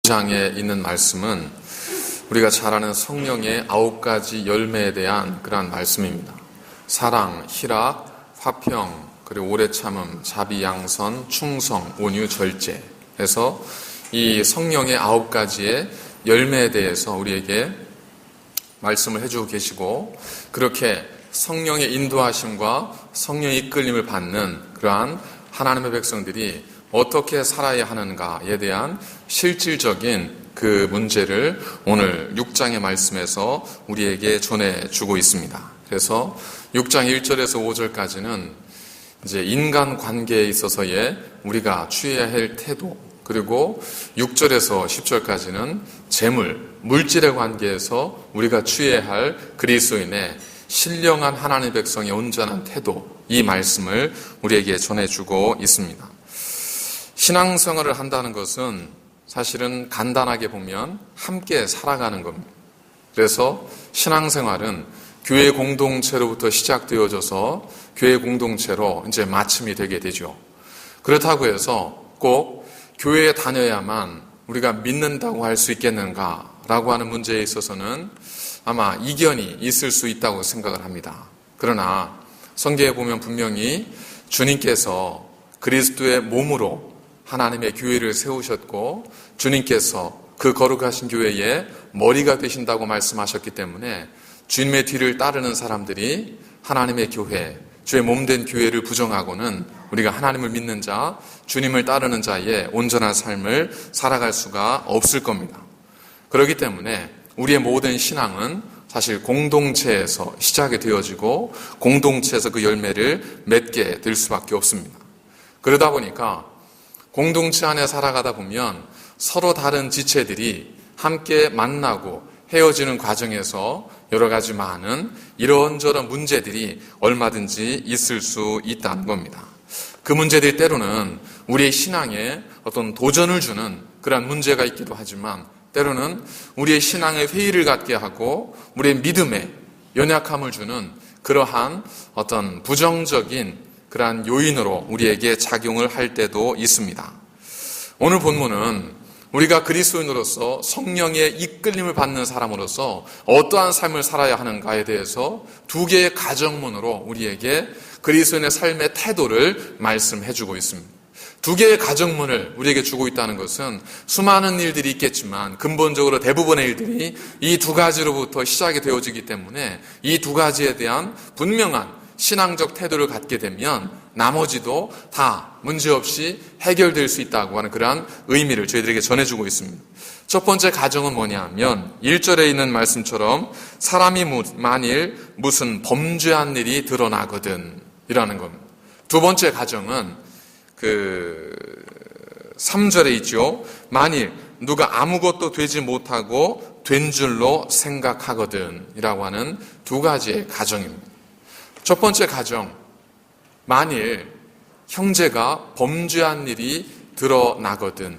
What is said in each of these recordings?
장에 있는 말씀은 우리가 잘 아는 성령의 9가지 열매에 대한 그러한 말씀입니다. 사랑, 희락, 화평, 그리고 오래 참음, 자비, 양선, 충성, 온유, 절제 해서 이 성령의 9가지의 열매에 대해서 우리에게 말씀을 해주고 계시고, 그렇게 성령의 인도하심과 성령의 이끌림을 받는 그러한 하나님의 백성들이 어떻게 살아야 하는가에 대한 실질적인 그 문제를 오늘 6장의 말씀에서 우리에게 전해주고 있습니다. 그래서 6장 1절에서 5절까지는 이제 인간 관계에 있어서의 우리가 취해야 할 태도, 그리고 6절에서 10절까지는 재물, 물질의 관계에서 우리가 취해야 할 그리스도인의 신령한 하나님의 백성의 온전한 태도, 이 말씀을 우리에게 전해주고 있습니다. 신앙생활을 한다는 것은 사실은 간단하게 보면 함께 살아가는 겁니다. 그래서 신앙생활은 교회 공동체로부터 시작되어져서 교회 공동체로 이제 마침이 되게 되죠. 그렇다고 해서 꼭 교회에 다녀야만 우리가 믿는다고 할 수 있겠는가라고 하는 문제에 있어서는 아마 이견이 있을 수 있다고 생각을 합니다. 그러나 성경에 보면 분명히 주님께서 그리스도의 몸으로 하나님의 교회를 세우셨고, 주님께서 그 거룩하신 교회의 머리가 되신다고 말씀하셨기 때문에 주님의 뒤를 따르는 사람들이 하나님의 교회, 주의 몸된 교회를 부정하고는 우리가 하나님을 믿는 자, 주님을 따르는 자의 온전한 삶을 살아갈 수가 없을 겁니다. 그렇기 때문에 우리의 모든 신앙은 사실 공동체에서 시작이 되어지고 공동체에서 그 열매를 맺게 될 수밖에 없습니다. 그러다 보니까 공동체 안에 살아가다 보면 서로 다른 지체들이 함께 만나고 헤어지는 과정에서 여러 가지 많은 이런저런 문제들이 얼마든지 있을 수 있다는 겁니다. 그 문제들이 때로는 우리의 신앙에 어떤 도전을 주는 그런 문제가 있기도 하지만, 때로는 우리의 신앙에 회의를 갖게 하고 우리의 믿음에 연약함을 주는 그러한 어떤 부정적인 그러한 요인으로 우리에게 작용을 할 때도 있습니다. 오늘 본문은 우리가 그리스도인으로서 성령의 이끌림을 받는 사람으로서 어떠한 삶을 살아야 하는가에 대해서 두 개의 가정문으로 우리에게 그리스도인의 삶의 태도를 말씀해주고 있습니다. 두 개의 가정문을 우리에게 주고 있다는 것은 수많은 일들이 있겠지만 근본적으로 대부분의 일들이 이 두 가지로부터 시작이 되어지기 때문에 이 두 가지에 대한 분명한 신앙적 태도를 갖게 되면 나머지도 다 문제없이 해결될 수 있다고 하는 그러한 의미를 저희들에게 전해주고 있습니다. 첫 번째 가정은 뭐냐면 1절에 있는 말씀처럼 사람이 만일 무슨 범죄한 일이 드러나거든 이라는 겁니다. 두 번째 가정은 3절에 있죠. 만일 누가 아무것도 되지 못하고 된 줄로 생각하거든 이라고 하는 두 가지의 가정입니다. 첫 번째 가정, 만일 형제가 범죄한 일이 드러나거든,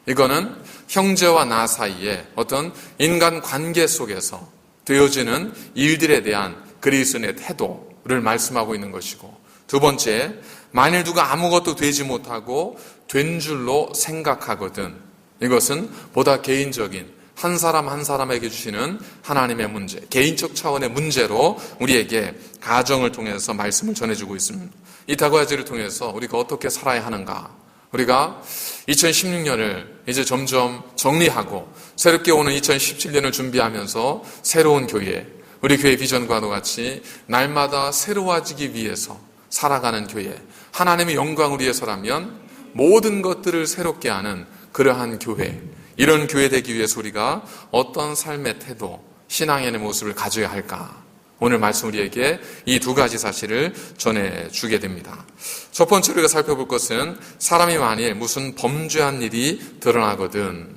이거는 형제와 나 사이에 어떤 인간 관계 속에서 되어지는 일들에 대한 그리스도인의 태도를 말씀하고 있는 것이고, 두 번째, 만일 누가 아무것도 되지 못하고 된 줄로 생각하거든, 이것은 보다 개인적인 한 사람 한 사람에게 주시는 하나님의 문제, 개인적 차원의 문제로 우리에게 가정을 통해서 말씀을 전해주고 있습니다. 이 두 가지를 통해서 우리가 어떻게 살아야 하는가, 우리가 2016년을 이제 점점 정리하고 새롭게 오는 2017년을 준비하면서 새로운 교회, 우리 교회 비전과도 같이 날마다 새로워지기 위해서 살아가는 교회, 하나님의 영광을 위해서라면 모든 것들을 새롭게 하는 그러한 교회, 이런 교회 되기 위해서 우리가 어떤 삶의 태도, 신앙의 모습을 가져야 할까? 오늘 말씀 우리에게 이 두 가지 사실을 전해주게 됩니다. 첫 번째로 우리가 살펴볼 것은 사람이 만일 무슨 범죄한 일이 드러나거든,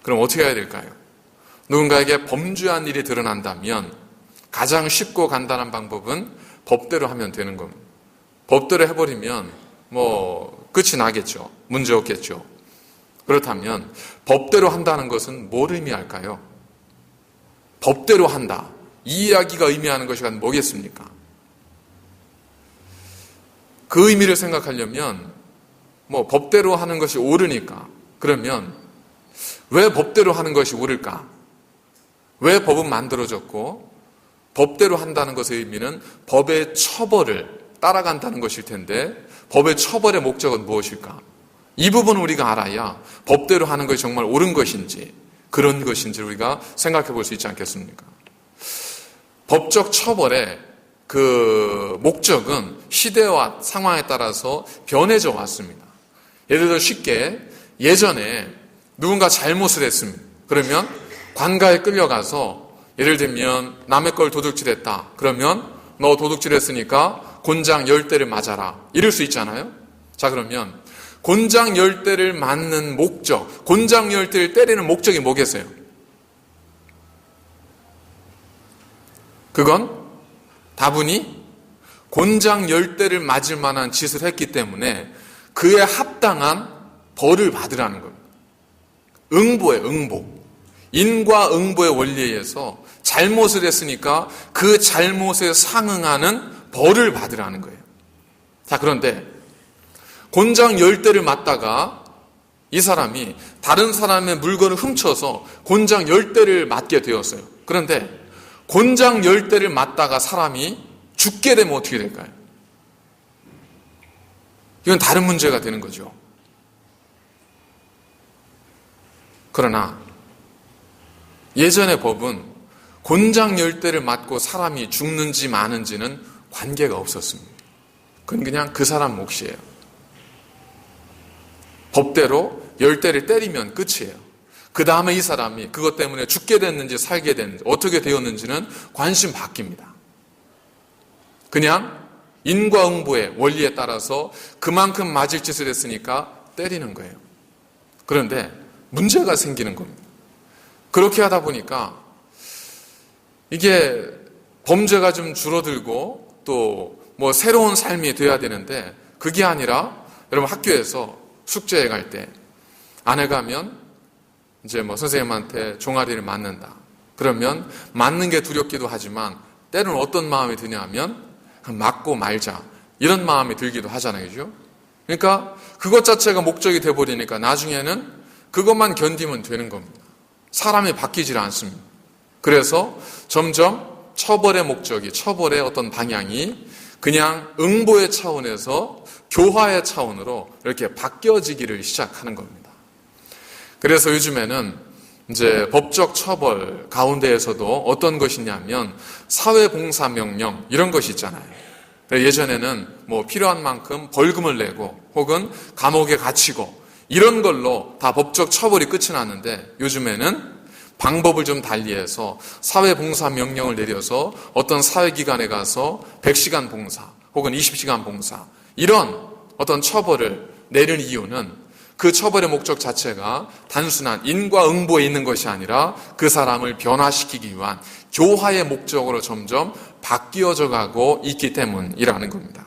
그럼 어떻게 해야 될까요? 누군가에게 범죄한 일이 드러난다면 가장 쉽고 간단한 방법은 법대로 하면 되는 겁니다. 법대로 해버리면 끝이 나겠죠. 문제 없겠죠. 그렇다면 법대로 한다는 것은 뭘 의미할까요? 법대로 한다, 이 이야기가 의미하는 것이 뭐겠습니까? 그 의미를 생각하려면 법대로 하는 것이 옳으니까, 그러면 왜 법대로 하는 것이 옳을까? 왜 법은 만들어졌고 법대로 한다는 것의 의미는 법의 처벌을 따라간다는 것일 텐데 법의 처벌의 목적은 무엇일까? 이 부분을 우리가 알아야 법대로 하는 것이 정말 옳은 것인지 그런 것인지 우리가 생각해 볼 수 있지 않겠습니까? 법적 처벌의 그 목적은 시대와 상황에 따라서 변해져 왔습니다. 예를 들어 쉽게 예전에 누군가 잘못을 했습니다. 그러면 관가에 끌려가서 예를 들면 남의 걸 도둑질했다. 그러면 너 도둑질했으니까 곤장 10대를 맞아라. 이럴 수 있잖아요. 자, 그러면 곤장 10대를 맞는 목적, 곤장 10대를 때리는 목적이 뭐겠어요? 그건 다분히 곤장 10대를 맞을 만한 짓을 했기 때문에 그에 합당한 벌을 받으라는 겁니다. 응보예요, 응보. 인과 응보의 원리에 의해서 잘못을 했으니까 그 잘못에 상응하는 벌을 받으라는 거예요. 자, 그런데 곤장 10대를 맞다가 이 사람이 다른 사람의 물건을 훔쳐서 곤장 10대를 맞게 되었어요. 그런데 곤장 10대를 맞다가 사람이 죽게 되면 어떻게 될까요? 이건 다른 문제가 되는 거죠. 그러나 예전의 법은 곤장 10대를 맞고 사람이 죽는지 마는지는 관계가 없었습니다. 그건 그냥 그 사람 몫이에요. 법대로 10대를 때리면 끝이에요. 그 다음에 이 사람이 그것 때문에 죽게 됐는지 살게 됐는지 어떻게 되었는지는 관심 바뀝니다. 그냥 인과응보의 원리에 따라서 그만큼 맞을 짓을 했으니까 때리는 거예요. 그런데 문제가 생기는 겁니다. 그렇게 하다 보니까 이게 범죄가 좀 줄어들고 또 뭐 새로운 삶이 돼야 되는데 그게 아니라 여러분 학교에서 숙제에 갈 때 안에 가면 이제 뭐 선생님한테 종아리를 맞는다. 그러면 맞는 게 두렵기도 하지만 때로는 어떤 마음이 드냐면 맞고 말자. 이런 마음이 들기도 하잖아요. 그죠? 그러니까 그것 자체가 목적이 돼버리니까 나중에는 그것만 견디면 되는 겁니다. 사람이 바뀌질 않습니다. 그래서 점점 처벌의 목적이, 처벌의 어떤 방향이 그냥 응보의 차원에서 교화의 차원으로 이렇게 바뀌어지기를 시작하는 겁니다. 그래서 요즘에는 이제 법적 처벌 가운데에서도 어떤 것이냐면 사회봉사명령 이런 것이 있잖아요. 예전에는 뭐 필요한 만큼 벌금을 내고 혹은 감옥에 갇히고 이런 걸로 다 법적 처벌이 끝이 났는데 요즘에는 방법을 좀 달리해서 사회봉사명령을 내려서 어떤 사회기관에 가서 100시간 봉사 혹은 20시간 봉사 이런 어떤 처벌을 내는 이유는 그 처벌의 목적 자체가 단순한 인과응보에 있는 것이 아니라 그 사람을 변화시키기 위한 교화의 목적으로 점점 바뀌어져 가고 있기 때문이라는 겁니다.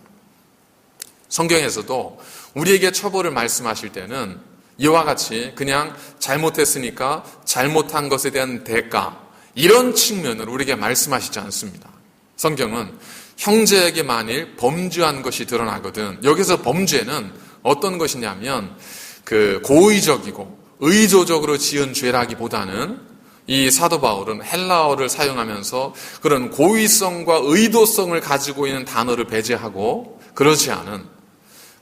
성경에서도 우리에게 처벌을 말씀하실 때는 이와 같이 그냥 잘못했으니까 잘못한 것에 대한 대가 이런 측면으로 우리에게 말씀하시지 않습니다. 성경은 형제에게 만일 범죄한 것이 드러나거든 여기서 범죄는 어떤 것이냐면 그 고의적이고 의도적으로 지은 죄라기보다는 이 사도 바울은 헬라어를 사용하면서 그런 고의성과 의도성을 가지고 있는 단어를 배제하고 그러지 않은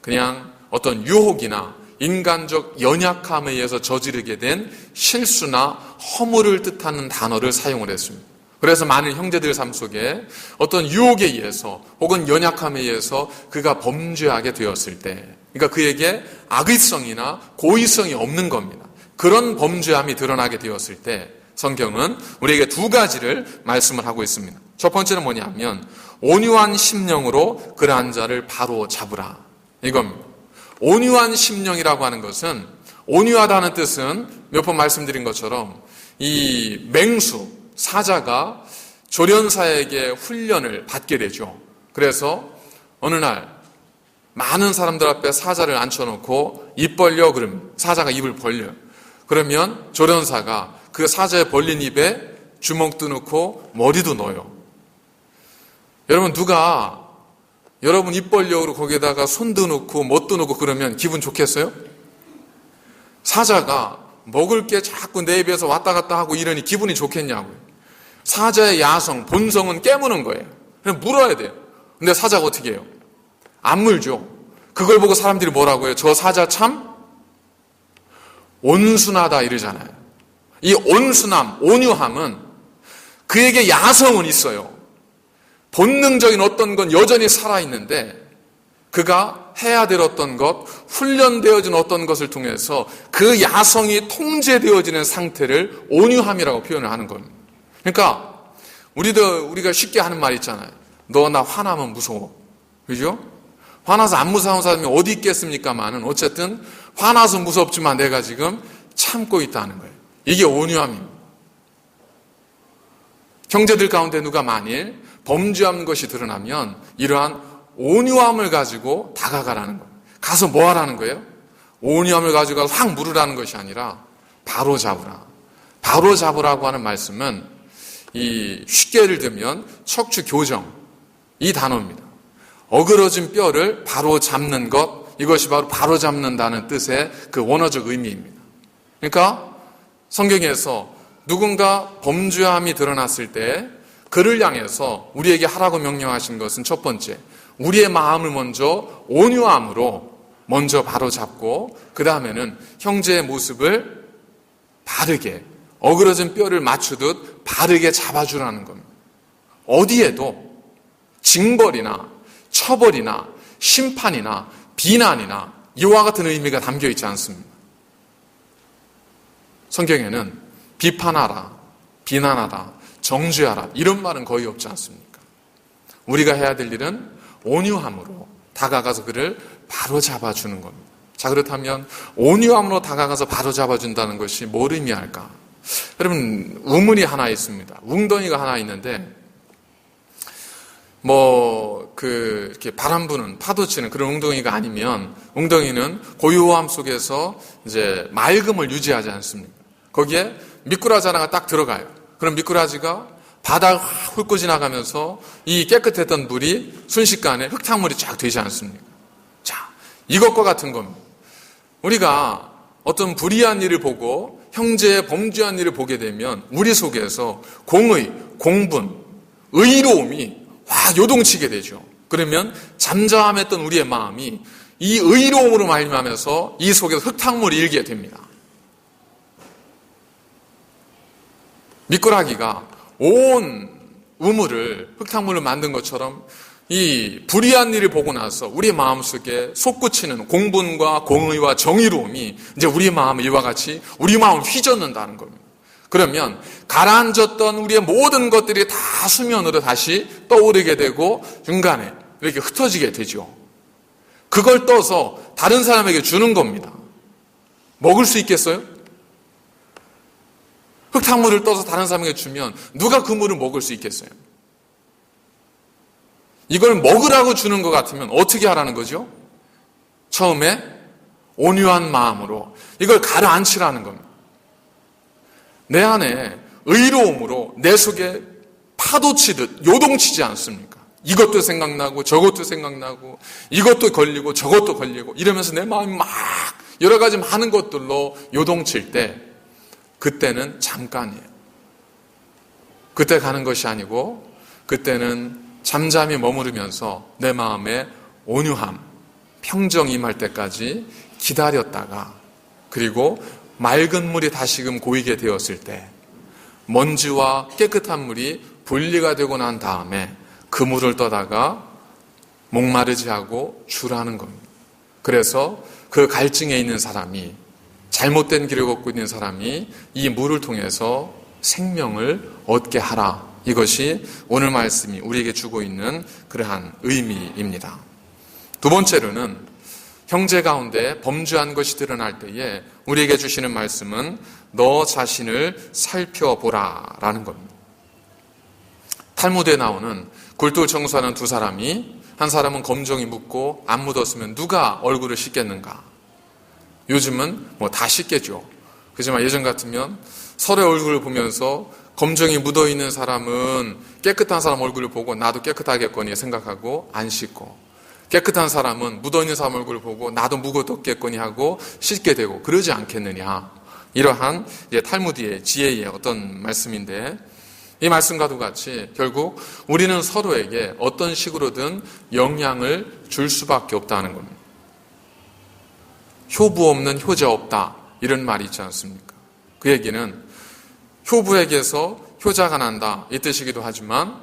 그냥 어떤 유혹이나 인간적 연약함에 의해서 저지르게 된 실수나 허물을 뜻하는 단어를 사용을 했습니다. 그래서 많은 형제들 삶 속에 어떤 유혹에 의해서 혹은 연약함에 의해서 그가 범죄하게 되었을 때 그러니까 그에게 악의성이나 고의성이 없는 겁니다. 그런 범죄함이 드러나게 되었을 때 성경은 우리에게 두 가지를 말씀을 하고 있습니다. 첫 번째는 뭐냐면 온유한 심령으로 그러한 자를 바로 잡으라 이겁니다. 온유한 심령이라고 하는 것은 온유하다는 뜻은 몇 번 말씀드린 것처럼 이 맹수, 사자가 조련사에게 훈련을 받게 되죠. 그래서 어느 날 많은 사람들 앞에 사자를 앉혀놓고 입 벌려 그러면 사자가 입을 벌려요. 그러면 조련사가 그 사자의 벌린 입에 주먹도 넣고 머리도 넣어요. 여러분 누가 여러분 입 벌려고 거기에다가 손도 넣고 뭣도 넣고 그러면 기분 좋겠어요? 사자가 먹을 게 자꾸 내 입에서 왔다 갔다 하고 이러니 기분이 좋겠냐고요. 사자의 야성, 본성은 깨무는 거예요. 그냥 물어야 돼요. 근데 사자가 어떻게 해요? 안 물죠. 그걸 보고 사람들이 뭐라고 해요? 저 사자 참 온순하다 이러잖아요. 이 온순함, 온유함은 그에게 야성은 있어요. 본능적인 어떤 건 여전히 살아있는데 그가 해야 될 어떤 것, 훈련되어진 어떤 것을 통해서 그 야성이 통제되어지는 상태를 온유함이라고 표현을 하는 겁니다. 그러니까 우리가 쉽게 하는 말 있잖아요. 너 나 화나면 무서워. 그죠? 화나서 안 무서운 사람이 어디 있겠습니까만은 어쨌든 화나서 무섭지만 내가 지금 참고 있다는 거예요. 이게 온유함입니다. 형제들 가운데 누가 만일 범죄한 것이 드러나면 이러한 온유함을 가지고 다가가라는 거예요. 가서 뭐 하라는 거예요? 온유함을 가지고 확 물으라는 것이 아니라 바로 잡으라. 바로 잡으라고 하는 말씀은 쉽게 예를 들면 척추 교정 이 단어입니다. 어그러진 뼈를 바로 잡는 것, 이것이 바로 잡는다는 뜻의 그 원어적 의미입니다. 그러니까 성경에서 누군가 범죄함이 드러났을 때 그를 향해서 우리에게 하라고 명령하신 것은 첫 번째, 우리의 마음을 먼저 온유함으로 먼저 바로 잡고 그 다음에는 형제의 모습을 바르게 어그러진 뼈를 맞추듯 바르게 잡아주라는 겁니다. 어디에도 징벌이나 처벌이나 심판이나 비난이나 이와 같은 의미가 담겨 있지 않습니다. 성경에는 비판하라, 비난하라, 정죄하라 이런 말은 거의 없지 않습니까? 우리가 해야 될 일은 온유함으로 다가가서 그를 바로 잡아주는 겁니다. 자, 그렇다면 온유함으로 다가가서 바로 잡아준다는 것이 뭘 의미할까? 여러분, 우물이 하나 있습니다. 웅덩이가 하나 있는데 이렇게 바람 부는, 파도 치는 그런 웅덩이가 아니면 웅덩이는 고요함 속에서 이제 맑음을 유지하지 않습니까? 거기에 미꾸라지 하나가 딱 들어가요. 그럼 미꾸라지가 바닥을 훑고 지나가면서 이 깨끗했던 물이 순식간에 흙탕물이 쫙 되지 않습니까? 자, 이것과 같은 겁니다. 우리가 어떤 불의한 일을 보고 형제의 범죄한 일을 보게 되면 우리 속에서 공의, 공분, 의로움이 확 요동치게 되죠. 그러면 잠잠했던 우리의 마음이 이 의로움으로 말미암아서 이 속에서 흙탕물이 일게 됩니다. 미꾸라기가 온 우물을 흙탕물로 만든 것처럼 이 불의한 일을 보고 나서 우리 마음속에 솟구치는 공분과 공의와 정의로움이 이제 우리 마음을 이와 같이 우리 마음을 휘젓는다는 겁니다. 그러면 가라앉았던 우리의 모든 것들이 다 수면으로 다시 떠오르게 되고 중간에 이렇게 흩어지게 되죠. 그걸 떠서 다른 사람에게 주는 겁니다. 먹을 수 있겠어요? 흙탕물을 떠서 다른 사람에게 주면 누가 그 물을 먹을 수 있겠어요? 이걸 먹으라고 주는 것 같으면 어떻게 하라는 거죠? 처음에 온유한 마음으로 이걸 가라앉히라는 겁니다. 내 안에 의로움으로 내 속에 파도치듯 요동치지 않습니까? 이것도 생각나고 저것도 생각나고 이것도 걸리고 저것도 걸리고 이러면서 내 마음이 막 여러 가지 많은 것들로 요동칠 때 그때는 잠깐이에요. 그때 가는 것이 아니고 그때는 잠잠히 머무르면서 내 마음에 온유함, 평정이 임할 때까지 기다렸다가 그리고 맑은 물이 다시금 고이게 되었을 때 먼지와 깨끗한 물이 분리가 되고 난 다음에 그 물을 떠다가 목마르지 하고 주라는 겁니다. 그래서 그 갈증에 있는 사람이 잘못된 길을 걷고 있는 사람이 이 물을 통해서 생명을 얻게 하라. 이것이 오늘 말씀이 우리에게 주고 있는 그러한 의미입니다. 두 번째로는 형제 가운데 범죄한 것이 드러날 때에 우리에게 주시는 말씀은 너 자신을 살펴보라 라는 겁니다. 탈무드에 나오는 굴뚝 청소하는 두 사람이 한 사람은 검정이 묻고 안 묻었으면 누가 얼굴을 씻겠는가? 요즘은 다 씻겠죠. 그렇지만 예전 같으면 서로의 얼굴을 보면서 검정이 묻어있는 사람은 깨끗한 사람 얼굴을 보고 나도 깨끗하겠거니 생각하고 안 씻고 깨끗한 사람은 묻어있는 사람 얼굴을 보고 나도 묻어뒀겠거니 하고 씻게 되고 그러지 않겠느냐. 이러한 탈무드의 지혜의 어떤 말씀인데, 이 말씀과도 같이 결국 우리는 서로에게 어떤 식으로든 영향을 줄 수밖에 없다는 겁니다. 효부 없는 효자 없다, 이런 말이 있지 않습니까? 그 얘기는 효부에게서 효자가 난다, 이 뜻이기도 하지만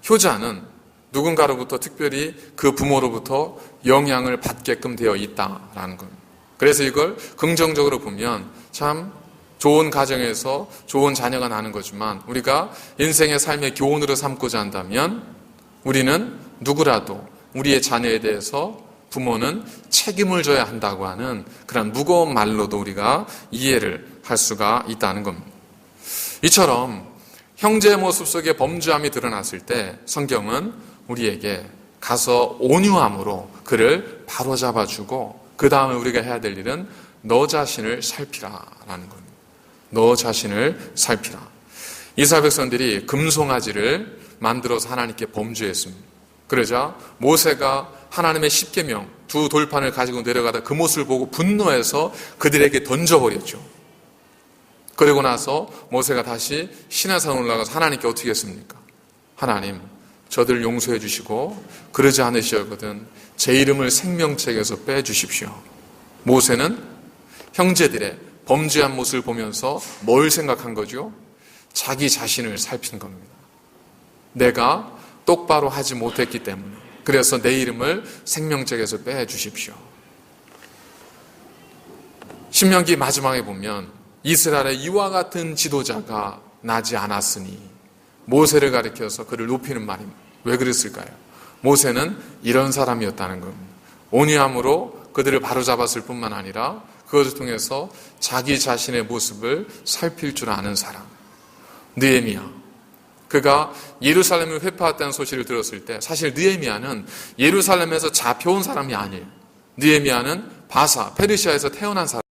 효자는 누군가로부터, 특별히 그 부모로부터 영향을 받게끔 되어 있다라는 겁니다. 그래서 이걸 긍정적으로 보면 참 좋은 가정에서 좋은 자녀가 나는 거지만, 우리가 인생의 삶의 교훈으로 삼고자 한다면 우리는 누구라도 우리의 자녀에 대해서 부모는 책임을 져야 한다고 하는 그런 무거운 말로도 우리가 이해를 할 수가 있다는 겁니다. 이처럼 형제의 모습 속에 범죄함이 드러났을 때 성경은 우리에게 가서 온유함으로 그를 바로잡아주고, 그 다음에 우리가 해야 될 일은 너 자신을 살피라라는 겁니다. 너 자신을 살피라. 이스라엘 백성들이 금송아지를 만들어서 하나님께 범죄했습니다. 그러자 모세가 하나님의 십계명, 두 돌판을 가지고 내려가다 그 모습을 보고 분노해서 그들에게 던져버렸죠. 그리고 나서 모세가 다시 시내산 올라가서 하나님께 어떻게 했습니까? 하나님, 저들 용서해 주시고 그러지 않으시거든 제 이름을 생명책에서 빼주십시오. 모세는 형제들의 범죄한 모습을 보면서 뭘 생각한 거죠? 자기 자신을 살피는 겁니다. 내가 똑바로 하지 못했기 때문에, 그래서 내 이름을 생명책에서 빼주십시오. 신명기 마지막에 보면 이스라엘의 이와 같은 지도자가 나지 않았으니, 모세를 가리켜서 그를 높이는 말입니다. 왜 그랬을까요? 모세는 이런 사람이었다는 겁니다. 온유함으로 그들을 바로잡았을 뿐만 아니라 그것을 통해서 자기 자신의 모습을 살필 줄 아는 사람. 느헤미야, 그가 예루살렘을 회파했다는 소식을 들었을 때, 사실 느헤미야는 예루살렘에서 잡혀온 사람이 아니에요. 느헤미야는 바사, 페르시아에서 태어난 사람.